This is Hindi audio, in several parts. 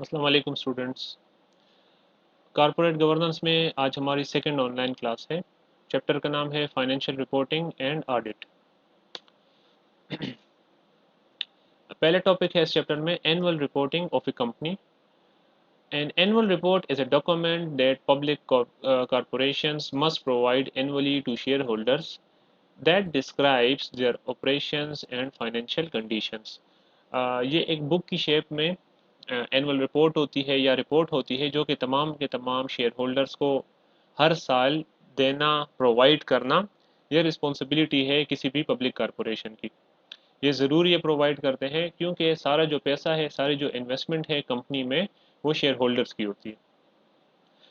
अस्सलाम वालेकुम स्टूडेंट्स। कॉरपोरेट गवर्नेंस में आज हमारी सेकंड ऑनलाइन क्लास है। चैप्टर का नाम है फाइनेंशियल रिपोर्टिंग एंड ऑडिट। पहले टॉपिक है इस चैप्टर में annual reporting of A company. An annual report is a document that public corporations must provide annually to shareholders that describes their operations and financial conditions. ये एक बुक की शेप में एनुअल रिपोर्ट होती है या रिपोर्ट होती है जो कि तमाम के तमाम शेयर होल्डर्स को हर साल देना, प्रोवाइड करना, ये रिस्पॉन्सिबिलिटी है किसी भी पब्लिक कॉरपोरेशन की। ये ज़रूर ये प्रोवाइड करते हैं क्योंकि सारा जो पैसा है, सारी जो इन्वेस्टमेंट है कंपनी में, वो शेयर होल्डर्स की होती है।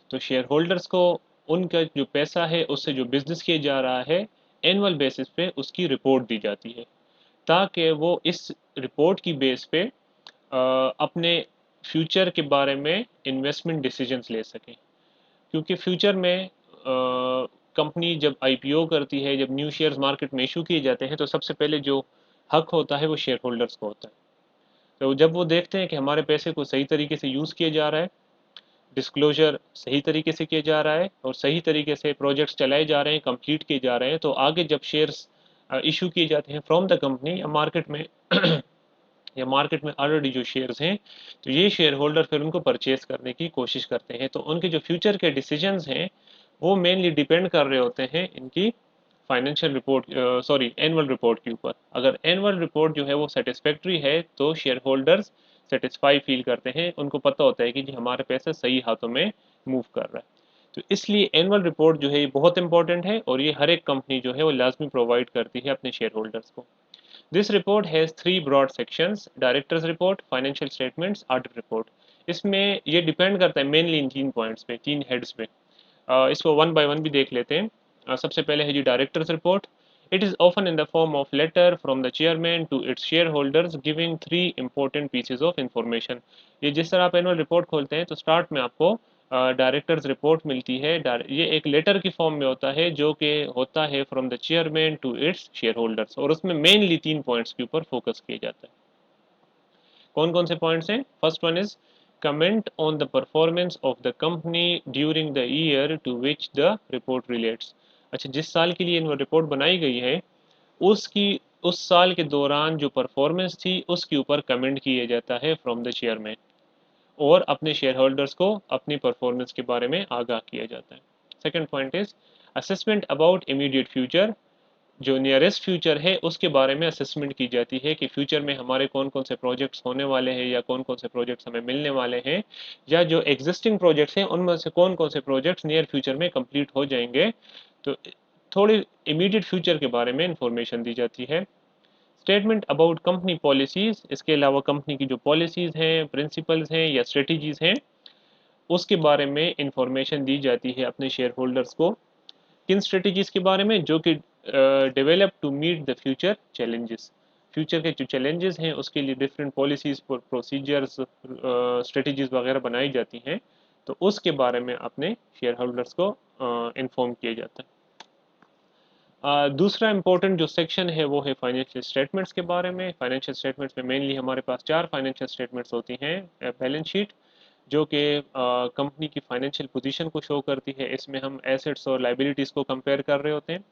तो शेयर होल्डर्स को उनका जो पैसा है उससे जो बिजनेस किया जा रहा है, एनुअल बेसिस पे उसकी रिपोर्ट दी जाती है ताकि वो इस रिपोर्ट की बेस पे अपने फ्यूचर के बारे में इन्वेस्टमेंट डिसीजंस ले सकें। क्योंकि फ्यूचर में कंपनी जब आईपीओ करती है, जब न्यू शेयर्स मार्केट में इशू किए जाते हैं, तो सबसे पहले जो हक होता है वो शेयर होल्डर्स को होता है। तो जब वो देखते हैं कि हमारे पैसे को सही तरीके से यूज़ किया जा रहा है, डिस्क्लोजर सही तरीके से किया जा रहा है और सही तरीके से प्रोजेक्ट्स चलाए जा रहे हैं, कंप्लीट किए जा रहे हैं, तो आगे जब शेयर्स इशू किए जाते हैं फ्रॉम द कंपनी या मार्केट में या मार्केट में ऑलरेडी जो शेयर्स हैं, तो ये शेयर होल्डर फिर उनको परचेज करने की कोशिश करते हैं। तो उनके जो फ्यूचर के डिसीजंस हैं वो मेनली डिपेंड कर रहे होते हैं इनकी financial report, sorry, annual report के ऊपर। अगर एनुअल रिपोर्ट जो है वो सेटिस्फैक्ट्री है तो शेयर होल्डर्स सेटिस्फाई फील करते हैं, उनको पता होता है कि जी हमारे पैसे सही हाथों में मूव कर रहा है। तो इसलिए एनुअल रिपोर्ट जो है ये बहुत इंपॉर्टेंट है और ये हर एक कंपनी जो है वो लाजमी प्रोवाइड करती है अपने शेयर होल्डर्स को। This report has three broad sections: directors report, financial statements, audit report. इसमें ये डिपेंड करता है मेनली इन तीन पॉइंट्स पे, तीन हेड्स पे। इसको वन बाय वन भी देख लेते हैं। सबसे पहले है जी directors report. It is often in the form of letter from the chairman to its share holders giving three important pieces of information. ये जिस तरह आप एनुअल रिपोर्ट खोलते हैं तो स्टार्ट में आपको डायरेक्टर्स रिपोर्ट मिलती है। ये एक लेटर की फॉर्म में होता है जो कि होता है from the chairman to its share holders, और उसमें मेनली तीन पॉइंट्स के ऊपर फोकस किया जाता है। कौन कौन से पॉइंट्स हैं? First one is comment on the performance of the company during the year to which the report relates. अच्छा, जिस साल के लिए इनमें रिपोर्ट बनाई गई है उसकी उस साल के दौरान जो परफॉर्मेंस थी उसके ऊपर कमेंट किया जाता है फ्रॉम द चेयरमैन, और अपने शेयर होल्डर्स को अपनी परफॉर्मेंस के बारे में आगाह किया जाता है। Second point is assessment about immediate future. जो नियरेस्ट फ्यूचर है उसके बारे में असेसमेंट की जाती है कि फ्यूचर में हमारे कौन कौन से प्रोजेक्ट्स होने वाले हैं या कौन कौन से प्रोजेक्ट्स हमें मिलने वाले हैं, या जो एग्जिस्टिंग प्रोजेक्ट्स हैं उनमें से कौन कौन से प्रोजेक्ट्स नियर फ्यूचर में कंप्लीट हो जाएंगे। तो थोड़ी इमीडिएट फ्यूचर के बारे में इंफॉर्मेशन दी जाती है। स्टेटमेंट अबाउट कंपनी पॉलिसीज, इसके अलावा कंपनी की जो पॉलिसीज हैं, प्रिंसिपल्स हैं या स्ट्रेटजीज हैं, उसके बारे में इंफॉर्मेशन दी जाती है अपने शेयर होल्डर्स को। किन स्ट्रेटजीज के बारे में? जो कि develop to meet the future challenges. Future के जो चैलेंजेस हैं उसके लिए डिफरेंट पॉलिसीज, प्रोसीजर्स, स्ट्रेटजीज वगैरह बनाई जाती हैं, तो उसके बारे में अपने शेयर होल्डर्स को इन्फॉर्म किया जाता है। दूसरा इंपॉर्टेंट जो सेक्शन है वो है फाइनेंशियल स्टेटमेंट्स के बारे में। फाइनेंशियल स्टेटमेंट्स में मेनली हमारे पास चार फाइनेंशियल स्टेटमेंट्स होती हैं। बैलेंस शीट जो कि कंपनी की फाइनेंशियल पोजीशन को शो करती है, इसमें हम एसेट्स और लाइबिलिटीज़ को कंपेयर कर रहे होते हैं।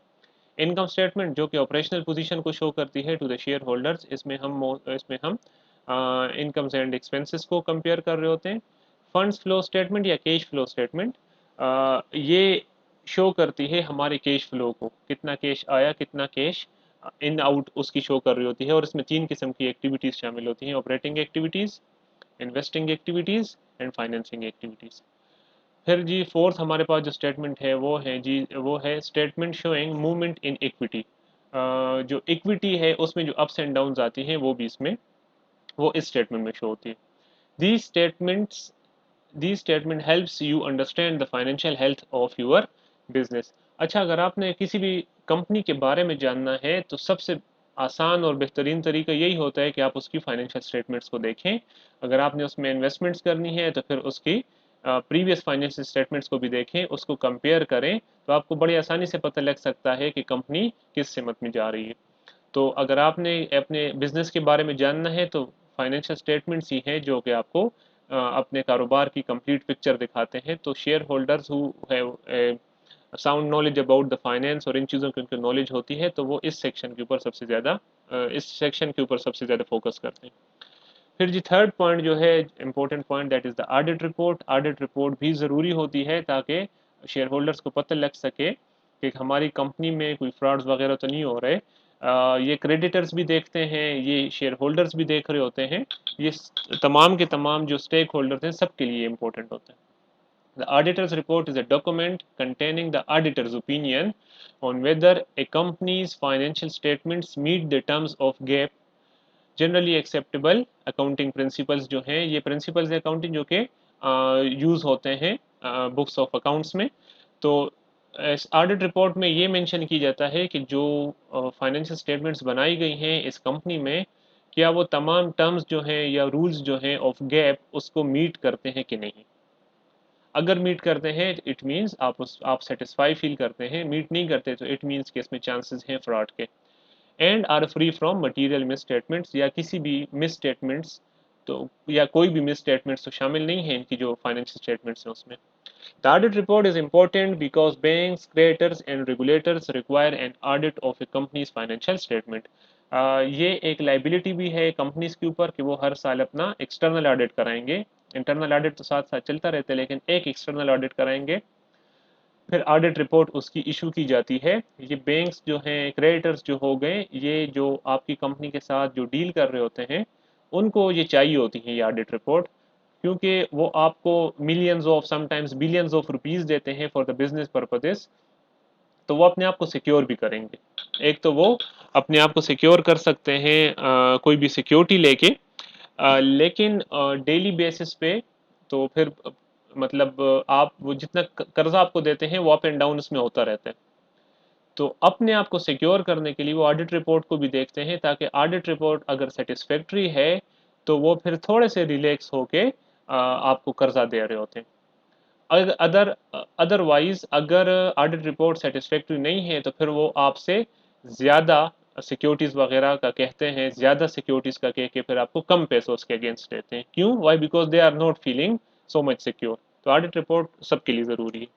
इनकम स्टेटमेंट जो कि ऑपरेशनल पोजीशन को शो करती है टू द शेयर होल्डर्स, इसमें हम इनकम्स एंड एक्सपेंसेस को कंपेयर कर रहे होते हैं। फंड्स फ्लो स्टेटमेंट या कैश फ्लो स्टेटमेंट, ये शो करती है हमारे कैश फ्लो को, कितना कैश आया, कितना कैश इन आउट, उसकी शो कर रही होती है। और इसमें तीन किस्म की एक्टिविटीज़ शामिल होती हैं: operating activities, investing activities and financing activities. फिर जी फोर्थ हमारे पास जो स्टेटमेंट है वो है statement showing movement in equity. जो इक्विटी है उसमें जो अप्स एंड डाउन्स आती हैं वो भी इसमें, वो इस स्टेटमेंट में शो होती है। these statements these statement helps you understand the financial health of your business। अच्छा, अगर आपने किसी भी कंपनी के बारे में जानना है तो सबसे आसान और बेहतरीन तरीका यही होता है कि आप उसकी फाइनेंशियल स्टेटमेंट्स को देखें। अगर आपने उसमें इन्वेस्टमेंट्स करनी है तो फिर उसकी प्रीवियस फाइनेंशियल स्टेटमेंट्स को भी देखें, उसको कंपेयर करें, तो आपको बड़ी आसानी से पता लग सकता है कि कंपनी किस सिमत में जा रही है। तो अगर आपने अपने बिजनेस के बारे में जानना है तो फाइनेंशियल स्टेटमेंट्स ही हैं जो कि आपको अपने कारोबार की कंप्लीट पिक्चर दिखाते हैं। तो share holders who have sound knowledge about the finance और इन चीज़ों की उनको नॉलेज होती है, तो वो इस सेक्शन के ऊपर सबसे ज़्यादा फोकस करते हैं। फिर जी थर्ड पॉइंट जो है important point, that is the audit report. Audit report भी ज़रूरी होती है ताकि शेयर होल्डर्स को पता लग सके कि हमारी कंपनी में कोई फ्रॉड्स वगैरह तो नहीं हो रहे। ये क्रेडिटर्स भी देखते हैं, ये शेयर होल्डर्स भी देख रहे होते हैं, ये तमाम के तमाम जो स्टेक होल्डर्स हैं सबके लिए इम्पोर्टेंट होता है। The auditor's report is a document containing the auditor's opinion on whether a company's financial statements meet the terms of GAAP generally acceptable accounting principles. जो हैं ये प्रिंसिपल्स अकाउंटिंग जो कि यूज़ होते हैं बुक्स ऑफ अकाउंट्स में। तो इस ऑडिट रिपोर्ट में ये मेंशन की जाता है कि जो फाइनेंशियल स्टेटमेंट्स बनाई गई हैं इस कंपनी में, क्या वो तमाम टर्म्स जो हैं या रूल्स जो हैं ऑफ गैप उसको मीट करते हैं कि नहीं। अगर मीट करते हैं इट मीन्स आप सेटिस्फाई फील करते हैं, मीट नहीं करते तो इट मीन्स कि इसमें चांसेस हैं फ्रॉड के। And are free from material misstatements, या किसी भी मिस स्टेटमेंट्स, तो या कोई भी मिस स्टेटमेंट्स तो शामिल नहीं है इनकी जो फाइनेंशियल स्टेटमेंट्स हैं उसमें। The audit report is important because banks, creditors and regulators require an audit of a company's financial statement. ये एक लाइबिलिटी भी है कंपनीज के ऊपर कि वो हर साल अपना एक्सटर्नल ऑडिट कराएंगे। इंटरनल ऑडिट तो साथ साथ चलता रहता है, लेकिन एक एक्सटर्नल ऑडिट कराएंगे, फिर ऑडिट रिपोर्ट उसकी इशू की जाती है। ये बैंक्स जो हैं, क्रेडिटर्स जो हो गए, ये जो आपकी कंपनी के साथ जो डील कर रहे होते हैं, उनको ये चाहिए होती है ये ऑडिट रिपोर्ट, क्योंकि वो आपको millions of sometimes billions of rupees देते हैं फॉर द बिजनेस पर्पजेस। तो वो अपने आप को सिक्योर भी करेंगे। एक तो वो अपने आप को सिक्योर कर सकते हैं कोई भी सिक्योरिटी लेके, लेकिन डेली बेसिस पे तो फिर मतलब आप वो जितना कर्जा आपको देते हैं वो अप एंड डाउन उसमें होता रहता है। तो अपने आप को सिक्योर करने के लिए वो ऑडिट रिपोर्ट को भी देखते हैं, ताकि ऑडिट रिपोर्ट अगर सेटिस्फैक्ट्री है तो वो फिर थोड़े से रिलैक्स होके आपको कर्जा दे रहे होते हैं। अदरवाइज अगर ऑडिट रिपोर्ट सेटिस्फैक्ट्री नहीं है तो फिर वो आपसे ज़्यादा सिक्योरिटीज़ वगैरह का कहते हैं, ज़्यादा सिक्योरिटीज़ का कह के फिर आपको कम पैसों उसके अगेंस्ट देते हैं। क्यों? Why? Because they are not feeling so much secure. तो ऑडिट रिपोर्ट सबके लिए ज़रूरी है।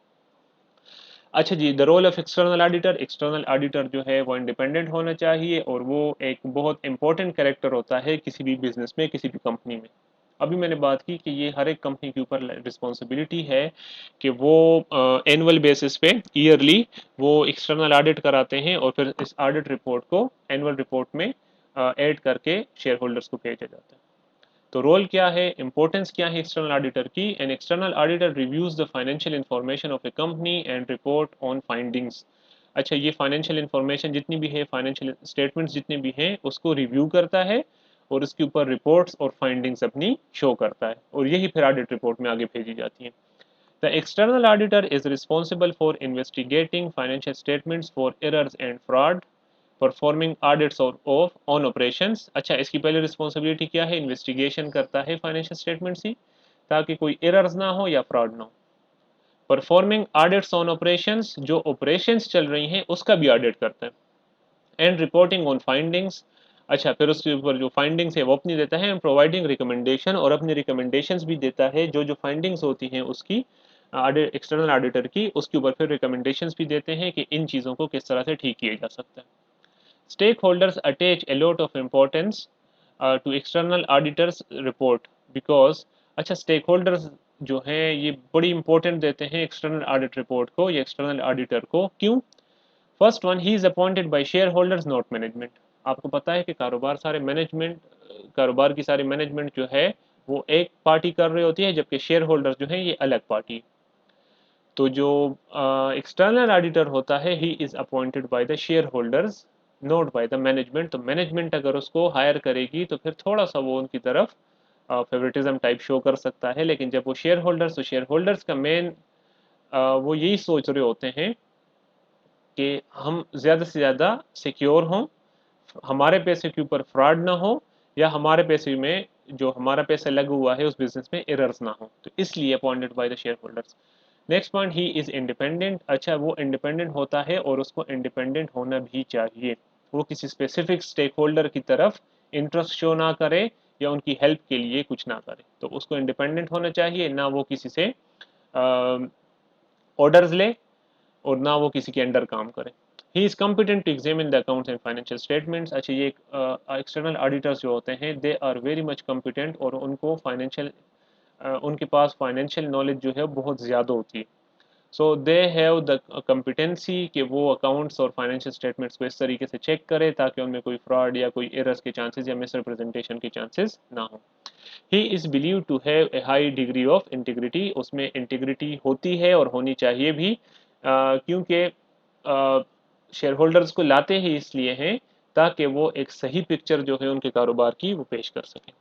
अच्छा जी, the role of external auditor. External auditor जो है वो इंडिपेंडेंट होना चाहिए और वो एक बहुत इंपॉर्टेंट कैरेक्टर होता है किसी भी बिजनेस में, किसी भी कंपनी में। अभी मैंने बात की कि ये हर एक कंपनी के ऊपर रिस्पॉन्सिबिलिटी है कि वो एनुअल बेसिस पे ईयरली वो एक्सटर्नल ऑडिट कराते हैं और फिर इस ऑडिट रिपोर्ट को एनुअल रिपोर्ट में ऐड करके शेयर होल्डर्स को भेजा जाता है। तो रोल क्या है, इंपॉर्टेंस क्या है एक्सटर्नल ऑडिटर की? An external auditor reviews the financial information of A company and report on findings. अच्छा, ये फाइनेंशियल इंफॉर्मेशन जितनी भी है, फाइनेंशियल स्टेटमेंट्स जितने भी हैं, उसको रिव्यू करता है और उसके ऊपर रिपोर्ट्स और फाइंडिंग्स अपनी शो करता है, और यही फिर ऑडिट रिपोर्ट में आगे भेजी जाती है। The external auditor is responsible for investigating financial statements for errors and fraud, performing audits of on operations. अच्छा, इसकी पहले रिस्पॉन्सिबिलिटी क्या है? इन्वेस्टिगेशन करता है फाइनेंशियल स्टेटमेंट्स की, ताकि कोई एरर्स ना हो या फ्रॉड ना हो। परफॉर्मिंग ऑडिट्स ऑन ऑपरेशंस, जो ऑपरेशंस चल रही हैं उसका भी ऑडिट करता है। And reporting on findings. अच्छा, फिर उसके ऊपर जो फाइंडिंग्स है वो अपनी देता है। एंड प्रोवाइडिंग रिकमेंडेशन, और अपनी रिकमेंडेशंस भी देता है। जो जो फाइंडिंग्स होती हैं उसकी ऑडिट, एक्सटर्नल ऑडिटर की, उसके ऊपर फिर रिकमेंडेशंस भी देते हैं कि इन चीज़ों को किस तरह से ठीक किया जा सकता है। Stakeholders attach a lot of importance to external auditors report because अच्छा, stakeholders जो हैं ये बड़ी इंपॉर्टेंट देते हैं एक्सटर्नल ऑडिट रिपोर्ट को या एक्सटर्नल ऑडिटर को। क्यों? First one, he is appointed by share holders not management. आपको पता है कि कारोबार की सारी मैनेजमेंट जो है वो एक पार्टी कर रही होती है, जबकि शेयर होल्डर्स जो है ये अलग पार्टी। तो जो एक्सटर्नल ऑडिटर होता है, he is appointed by the share holders note by the management. तो मैनेजमेंट अगर उसको हायर करेगी तो फिर थोड़ा सा वो उनकी तरफ फेवरेटिज्म टाइप शो कर सकता है, लेकिन जब वो शेयर होल्डर्स, तो शेयर होल्डर्स का मेन वो यही सोच रहे होते हैं कि हम ज़्यादा से ज़्यादा सिक्योर हों, हमारे पैसे के ऊपर फ्रॉड ना हो, या हमारे पैसे में जो हमारा पैसा लगा हुआ है उस बिजनेस में एरर्स ना हो, तो इसलिए appointed by the share holders. Next point, he is independent. अच्छा, वो इंडिपेंडेंट होता है और उसको इंडिपेंडेंट होना भी चाहिए। वो किसी स्पेसिफिक स्टेक होल्डर की तरफ इंटरेस्ट शो ना करे या उनकी हेल्प के लिए कुछ ना करे। तो उसको इंडिपेंडेंट होना चाहिए, ना वो किसी से ऑर्डर्स ले और ना वो किसी के अंडर काम करे। He is competent to examine the accounts and financial statements. अच्छा, ये एक्सटर्नल ऑडिटर्स जो होते हैं they are very much competent, और उनको फाइनेंशियल उनके पास फाइनेंशियल नॉलेज जो है बहुत ज़्यादा होती है। सो दे हैव द कम्पिटेंसी कि वो अकाउंट्स और फाइनेंशियल स्टेटमेंट्स को इस तरीके से चेक करे ताकि उनमें कोई फ्रॉड या कोई एरर्स के चांसेस या मिसरिप्रेजेंटेशन के चांसेस ना हो। He is believe to have a high degree of integrity. उसमें इंटीग्रिटी होती है और होनी चाहिए भी, क्योंकि शेयर होल्डर्स को लाते ही इसलिए हैं ताकि वो एक सही पिक्चर जो है उनके कारोबार की वो पेश कर सकें।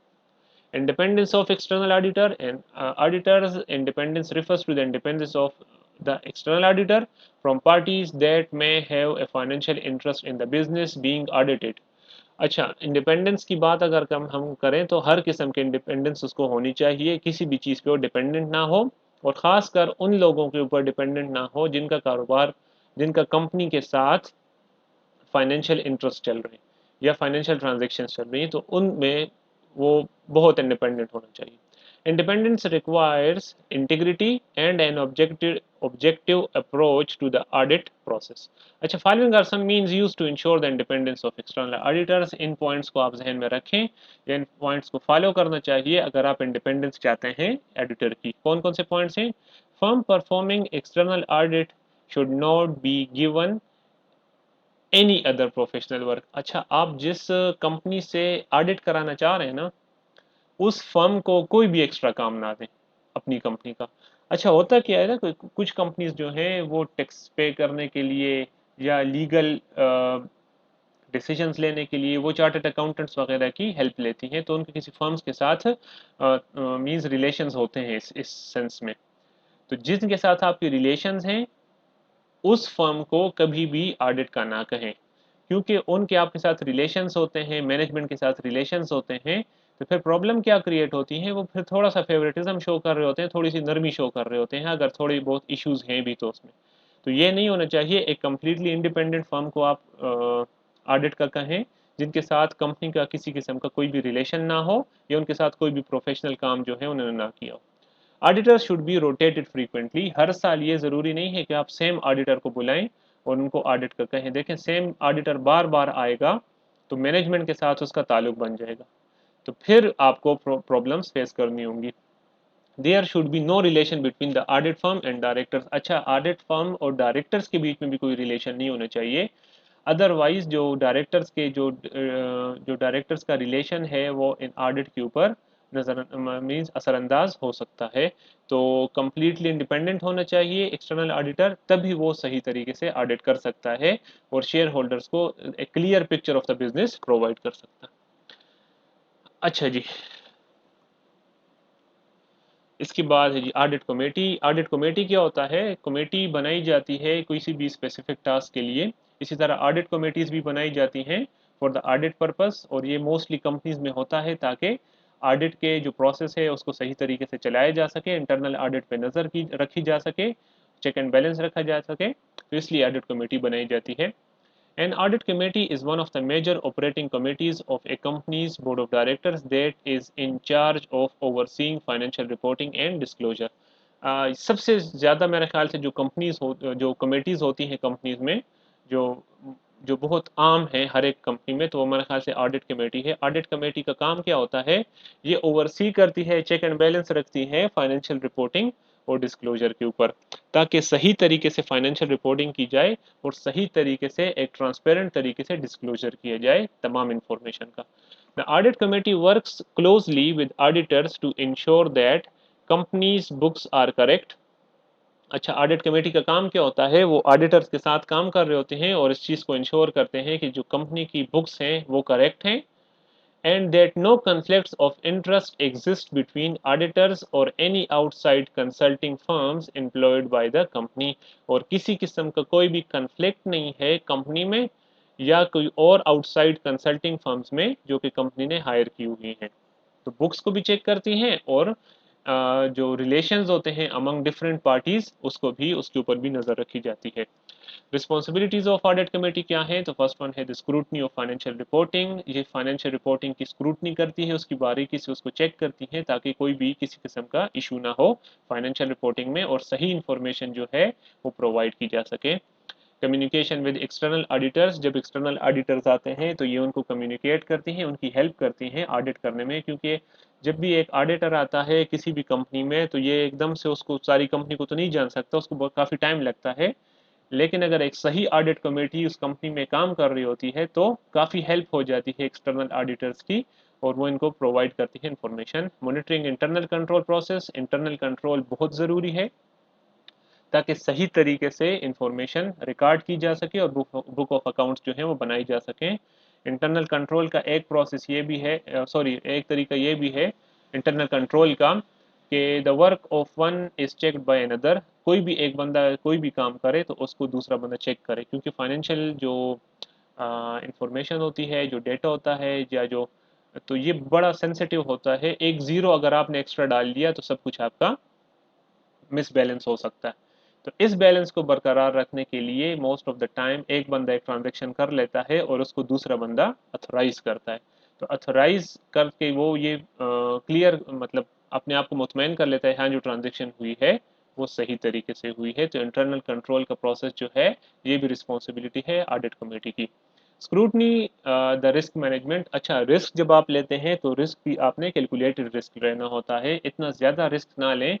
Independence of external auditor and auditors independence refers to the independence of the external auditor from parties that may have a financial interest in the business being audited. अच्छा, इंडिपेंडेंस की बात अगर हम करें तो हर किस्म के इंडिपेंडेंस उसको होनी चाहिए, किसी भी चीज़ पे वो डिपेंडेंट ना हो, और ख़ासकर उन लोगों के ऊपर डिपेंडेंट ना हो जिनका कारोबार, जिनका कंपनी के साथ फाइनेंशियल इंटरेस्ट चल रहे हैं या फाइनेंशियल ट्रांजेक्शन चल रही हैं, तो उनमें वो बहुत इंडिपेंडेंट होना चाहिए। Independence requires integrity and an objective approach to the audit process. अच्छा, following are some means use to ensure the independence of external auditors. इन पॉइंट्स को आप जहन में रखें या इन पॉइंट्स को फॉलो करना चाहिए अगर आप इंडिपेंडेंस चाहते हैं एडिटर की। कौन कौन से पॉइंट्स हैं? Firm performing external audit should not be given any other professional work. अच्छा, आप जिस कंपनी से ऑडिट कराना चाह रहे हैं ना, उस फर्म को कोई भी एक्स्ट्रा काम ना दें अपनी कंपनी का। अच्छा, होता क्या है ना, कुछ कंपनीज जो हैं वो टैक्स पे करने के लिए या लीगल डिसीजंस लेने के लिए वो चार्टर्ड अकाउंटेंट्स वगैरह की हेल्प लेती हैं, तो उनके किसी फर्म्स के साथ मींस रिलेशंस होते हैं इस सेंस में। तो जिनके साथ आपके रिलेशंस हैं उस फर्म को कभी भी ऑडिट का ना कहें, क्योंकि उनके आपके साथ रिलेशंस होते हैं, मैनेजमेंट के साथ रिलेशंस होते हैं। तो फिर प्रॉब्लम क्या क्रिएट होती है, वो फिर थोड़ा सा फेवरेटिज्म शो कर रहे होते हैं, थोड़ी सी नरमी शो कर रहे होते हैं अगर थोड़ी बहुत इश्यूज हैं भी तो उसमें। तो ये नहीं होना चाहिए। एक कम्प्लीटली इंडिपेंडेंट फर्म को आप ऑडिट का कहें जिनके साथ कंपनी का किसी किस्म का कोई भी रिलेशन ना हो या उनके साथ कोई भी प्रोफेशनल काम जो है उन्होंने ना किया हो। Auditor should be rotated frequently. हर साल ये ज़रूरी नहीं है कि आप सेम ऑडिटर को बुलाएं और उनको ऑडिट का कहें। देखें, सेम ऑडिटर बार बार आएगा तो मैनेजमेंट के साथ उसका ताल्लुक बन जाएगा, तो फिर आपको प्रॉब्लम्स फेस करनी होंगी। There should be no relation between the audit firm and directors. अच्छा, ऑडिट फर्म और डायरेक्टर्स के बीच में भी कोई रिलेशन नहीं होना चाहिए, अदरवाइज जो डायरेक्टर्स के जो डायरेक्टर्स का रिलेशन है वो इन ऑडिट के ऊपर नजर मीन्स असरअंदाज हो सकता है। तो कंप्लीटली इंडिपेंडेंट होना चाहिए एक्सटर्नल ऑडिटर, तभी वो सही तरीके से ऑडिट कर सकता है और शेयर होल्डर्स को एक clear picture of the business provide कर सकता है। अच्छा जी, इसके बाद है जी ऑडिट कमेटी। ऑडिट कमेटी क्या होता है? कमेटी बनाई जाती है किसी भी स्पेसिफिक टास्क के लिए। इसी तरह ऑडिट कमेटीज भी बनाई जाती हैं फॉर द ऑडिट पर्पस, और ये मोस्टली कंपनीज में होता है ताकि ऑडिट के जो प्रोसेस है उसको सही तरीके से चलाया जा सके, इंटरनल ऑडिट पे नज़र की रखी जा सके, चेक एंड बैलेंस रखा जा सके, तो इसलिए ऑडिट कमेटी बनाई जाती है। An audit committee is one of the major operating committees of a company's board of directors that is in charge of overseeing financial reporting and disclosure. सबसे ज़्यादा मेरे ख्याल से जो कंपनीज हो, जो कमेटीज़ होती हैं कंपनीज में, जो जो बहुत आम है हर एक कंपनी में, तो वो मेरे ख्याल से ऑडिट कमेटी है। ऑडिट कमेटी का काम क्या होता है? ये ओवरसी करती है, चेक एंड बैलेंस रखती है फाइनेंशियल रिपोर्टिंग और डिस्क्लोजर के ऊपर, ताकि सही तरीके से फाइनेंशियल रिपोर्टिंग की जाए और सही तरीके से एक ट्रांसपेरेंट तरीके से डिस्क्लोजर किया जाए तमाम इंफॉर्मेशन का। The audit committee works closely with auditors to ensure that company's books are correct. अच्छा, ऑडिट कमेटी का काम क्या होता है? वो ऑडिटर्स के साथ काम कर रहे होते हैं और इस चीज़ को इंश्योर करते हैं कि जो कंपनी की बुक्स हैं वो करेक्ट हैं, and that no conflicts of interest exist between auditors or any outside consulting firms employed by the company। और किसी किस्म का कोई भी conflict नहीं है कंपनी में या कोई और आउटसाइड कंसल्टिंग फर्म्स में जो कि कंपनी ने हायर की हुई हैं। तो बुक्स को भी चेक करती हैं और जो रिलेशंस होते हैं अमंग डिफरेंट पार्टीज उसको भी, उसके ऊपर भी नज़र रखी जाती है। रिस्पॉन्सिबिलिटीज ऑफ ऑडिट कमेटी क्या है? तो फर्स्ट वन है the scrutiny of financial reporting. ये फाइनेंशियल रिपोर्टिंग की स्क्रूटनी करती है, उसकी बारीकी से उसको चेक करती है ताकि कोई भी किसी किस्म का इशू ना हो फाइनेंशियल रिपोर्टिंग में, और सही इंफॉर्मेशन जो है वो प्रोवाइड की जा सके। कम्युनिकेशन विद एक्सटर्नल ऑडिटर्स, जब एक्सटर्नल ऑडिटर्स आते हैं तो ये उनको कम्युनिकेट करती हैं, उनकी हेल्प करती हैं ऑडिट करने में, क्योंकि जब भी एक ऑडिटर आता है किसी भी कंपनी में तो ये एकदम से उसको सारी कंपनी को तो नहीं जान सकता, उसको बहुत काफ़ी टाइम लगता है। लेकिन अगर एक सही ऑडिट कमेटी उस कंपनी में काम कर रही होती है तो काफ़ी हेल्प हो जाती है एक्सटर्नल ऑडिटर्स की, और वो इनको प्रोवाइड करती है information. Monitoring internal control process, internal control बहुत ज़रूरी है ताकि सही तरीके से इंफॉर्मेशन रिकॉर्ड की जा सके और बुक ऑफ अकाउंट्स जो है वो बनाई जा सकें। इंटरनल कंट्रोल का एक प्रोसेस ये भी है, सॉरी एक तरीका ये भी है इंटरनल कंट्रोल का, कि the work of one is checked by another. कोई भी एक बंदा कोई भी काम करे तो उसको दूसरा बंदा चेक करे, क्योंकि फाइनेंशियल जो इंफॉर्मेशन होती है, जो डेटा होता है या जो, तो ये बड़ा सेंसिटिव होता है। एक ज़ीरो अगर आपने एक्स्ट्रा डाल दिया तो सब कुछ आपका मिस बैलेंस हो सकता है। तो इस बैलेंस को बरकरार रखने के लिए मोस्ट ऑफ द टाइम एक बंदा एक ट्रांजेक्शन कर लेता है और उसको दूसरा बंदा अथोराइज करता है। तो अथोराइज करके वो ये क्लियर मतलब अपने आप को मुतमईन कर लेता है हाँ जो ट्रांजेक्शन हुई है वो सही तरीके से हुई है। तो इंटरनल कंट्रोल का प्रोसेस जो है ये भी रिस्पॉन्सिबिलिटी है ऑडिट कमेटी की। Scrutiny the risk management. अच्छा, रिस्क जब आप लेते हैं तो रिस्क भी आपने कैलकुलेटेड रिस्क लेना होता है, इतना ज़्यादा रिस्क ना लें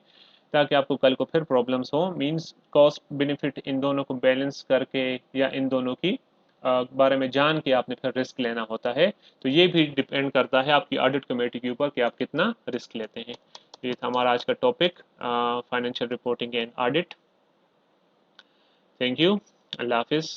ताकि आपको कल को फिर प्रॉब्लम्स हो। मींस कॉस्ट बेनिफिट इन दोनों को बैलेंस करके या इन दोनों की बारे में जान के आपने फिर रिस्क लेना होता है। तो ये भी डिपेंड करता है आपकी ऑडिट कमेटी के ऊपर कि आप कितना रिस्क लेते हैं। ये था हमारा आज का topic, financial reporting and audit. Thank you. अल्लाह हाफिज़।